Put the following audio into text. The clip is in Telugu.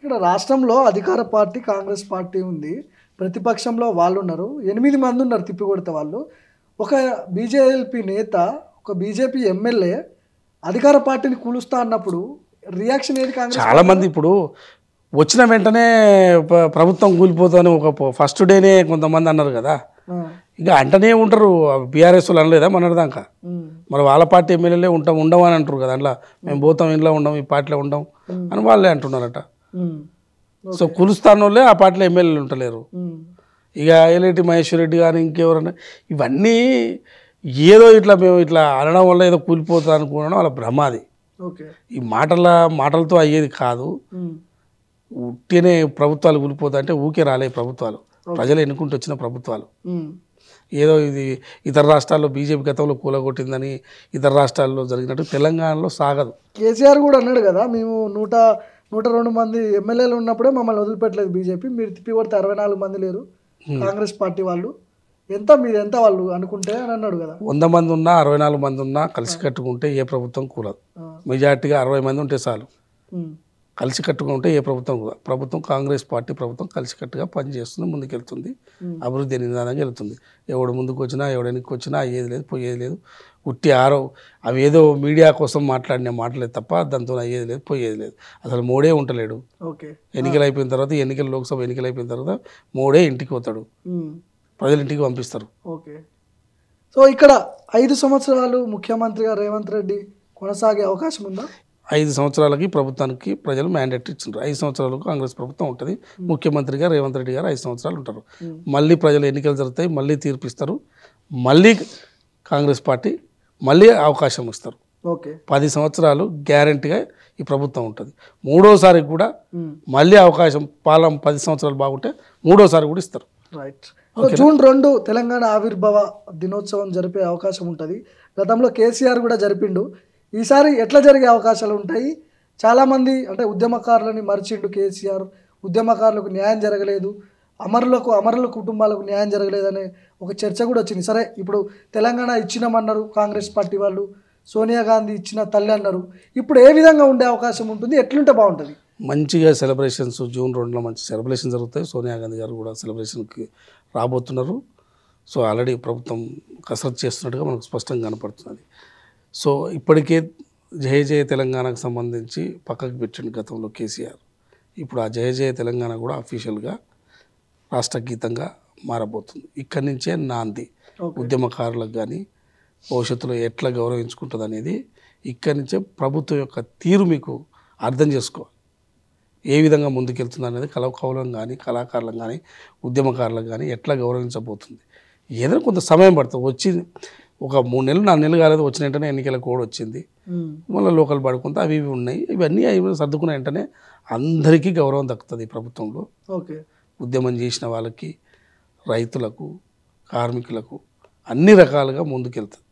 ఇక్కడ రాష్ట్రంలో అధికార పార్టీ కాంగ్రెస్ పార్టీ ఉంది. ప్రతిపక్షంలో వాళ్ళు ఉన్నారు. 8 మంది ఉన్నారు తిప్పికొడితే వాళ్ళు. ఒక బీజేపీ నేత, ఒక బీజేపీ ఎమ్మెల్యే అధికార పార్టీని కూలుస్తా అన్నప్పుడు రియాక్షన్ ఏది కాంగ్రెస్? చాలా మంది ఇప్పుడు వచ్చిన వెంటనే ప్రభుత్వం కూలిపోతుందని ఒక ఫస్ట్ డేనే కొంతమంది అన్నారు కదా. ఇక అంటనే ఉంటారు. బీఆర్ఎస్ వాళ్ళు అనలేదా మొన్నటిదాకా? మరి వాళ్ళ పార్టీ ఎమ్మెల్యేలే ఉండమని అంటారు కదా. అట్లా మేము పోతాం, ఇంట్లో ఉండం, ఈ పార్టీలో ఉండం అని వాళ్ళే అంటున్నారట. సో కులుస్తాన్ వాళ్ళే ఆ పార్టీలో ఎమ్మెల్యేలు ఉంటలేరు. ఇక ఎల్ఐటి మహేశ్వర్ రెడ్డి కానీ ఇంకెవరన్నా ఇవన్నీ ఏదో ఇట్లా మేము ఇట్లా అనడం వల్ల ఏదో కూలిపోతుంది అనుకోవడం వాళ్ళ భ్రమాది. ఈ మాటలతో అయ్యేది కాదు. ఉట్టినే ప్రభుత్వాలు కూలిపోతా అంటే ఊకే రాలే ప్రభుత్వాలు, ప్రజలు ఎన్నుకుంటూ వచ్చిన ప్రభుత్వాలు. ఏదో ఇది ఇతర రాష్ట్రాల్లో బీజేపీ గతంలో కూలగొట్టిందని ఇతర రాష్ట్రాల్లో జరిగినట్టు తెలంగాణలో సాగదు. కేసీఆర్ కూడా అన్నాడు కదా, మేము 102 మంది ఎమ్మెల్యేలు ఉన్నప్పుడే మమ్మల్ని వదిలిపెట్టలేదు బీజేపీ, మీరు తిప్పి కొడితే 64 మంది లేరు కాంగ్రెస్ పార్టీ వాళ్ళు, మీరు ఎంత వాళ్ళు అనుకుంటే అని అన్నాడు కదా. 100 మంది ఉన్నా 64 మంది ఉన్నా కలిసి కట్టుకుంటే ఏ ప్రభుత్వం కూలదు. మెజార్టీగా 60 మంది ఉంటే చాలు. కలిసి కట్టుకుంటే ఏ ప్రభుత్వం కాంగ్రెస్ పార్టీ ప్రభుత్వం కలిసికట్టుగా పనిచేస్తుంది, ముందుకెళ్తుంది, అభివృద్ధి నిదానంగా వెళ్తుంది. ఎవడు ముందుకు వచ్చినా ఎవడు వెనక్కి వచ్చినా అయ్యేది లేదు, పోయేది లేదు. ఉట్టి అవి ఏదో మీడియా కోసం మాట్లాడిన మాటలే తప్ప దాంతో అయ్యేది లేదు, పోయేది లేదు. అసలు మోడే ఉంటలేడు. ఎన్నికలు అయిపోయిన తర్వాత లోక్సభ ఎన్నికలు అయిపోయిన తర్వాత మోడే ఇంటికి పోతాడు, ప్రజల ఇంటికి పంపిస్తారు. సో ఇక్కడ 5 సంవత్సరాలు ముఖ్యమంత్రిగా రేవంత్ రెడ్డి కొనసాగే అవకాశం ఉందా? 5 సంవత్సరాలకి ప్రభుత్వానికి ప్రజలు మ్యాండేట్ ఇచ్చిండ్రు. 5 సంవత్సరాలకు కాంగ్రెస్ ప్రభుత్వం ఉంటుంది. ముఖ్యమంత్రిగా రేవంత్ రెడ్డి గారు 5 సంవత్సరాలు ఉంటారు. మళ్ళీ ప్రజలు ఎన్నికలు జరుగుతాయి, మళ్ళీ తీర్పిస్తారు, మళ్ళీ కాంగ్రెస్ పార్టీ మళ్ళీ అవకాశం ఇస్తారు. 10 సంవత్సరాలు గ్యారెంటీగా ఈ ప్రభుత్వం ఉంటుంది. మూడోసారి కూడా మళ్ళీ అవకాశం, 10 సంవత్సరాలు బాగుంటే మూడోసారి కూడా ఇస్తారు. రైట్. జూన్ 2 తెలంగాణ ఆవిర్భావ దినోత్సవం జరిపే అవకాశం ఉంటుంది. గతంలో కేసీఆర్ కూడా జరిపిండు. ఈసారి ఎట్లా జరిగే అవకాశాలు ఉంటాయి? చాలామంది అంటే ఉద్యమకారులని మరిచిండు కేసీఆర్, ఉద్యమకారులకు న్యాయం జరగలేదు, అమరుల కుటుంబాలకు న్యాయం జరగలేదనే ఒక చర్చ కూడా వచ్చింది. సరే, ఇప్పుడు తెలంగాణ ఇచ్చినామన్నారు కాంగ్రెస్ పార్టీ వాళ్ళు, సోనియా గాంధీ ఇచ్చిన తల్లి అన్నారు. ఇప్పుడు ఏ విధంగా ఉండే అవకాశం ఉంటుంది? ఎట్లుంటే బాగుంటుంది? మంచిగా సెలబ్రేషన్స్ జూన్ 2 మంచి సెలబ్రేషన్ జరుగుతాయి. సోనియా గాంధీ గారు కూడా సెలబ్రేషన్కి రాబోతున్నారు. సో ఆల్రెడీ ప్రభుత్వం కసరత్తు చేస్తున్నట్టుగా మనకు స్పష్టంగా కనపడుతున్నది. సో ఇప్పటికే జయ జయ తెలంగాణకు సంబంధించి పక్కకు పెట్టిండు గతంలో కేసీఆర్. ఇప్పుడు ఆ జయ జయ తెలంగాణ కూడా అఫీషియల్గా రాష్ట్ర గీతంగా మారబోతుంది. ఇక్కడి నుంచే నాంది ఉద్యమకారులకు కానీ భవిష్యత్తులో ఎట్లా గౌరవించుకుంటుంది అనేది ఇక్కడి నుంచే ప్రభుత్వం యొక్క తీరు మీకు అర్థం చేసుకోవాలి. ఏ విధంగా ముందుకెళ్తుంది అనేది కళాకారులను కానీ కళాకారులను కానీ ఉద్యమకారులకు కానీ ఎట్లా గౌరవించబోతుంది. ఏదైనా కొంత సమయం పడుతుంది. వచ్చి ఒక 3 నెలలు 4 నెలలు కాలేదు, వచ్చిన వెంటనే ఎన్నికల కోడ్ వచ్చింది, మళ్ళీ లోకల్ పడుకుంటే అవి ఉన్నాయి. ఇవన్నీ సర్దుకున్న వెంటనే అందరికీ గౌరవం దక్కుతుంది ఈ ప్రభుత్వంలో. ఉద్యమం చేసిన వాళ్ళకి, రైతులకు, కార్మికులకు అన్ని రకాలుగా ముందుకెళ్తుంది.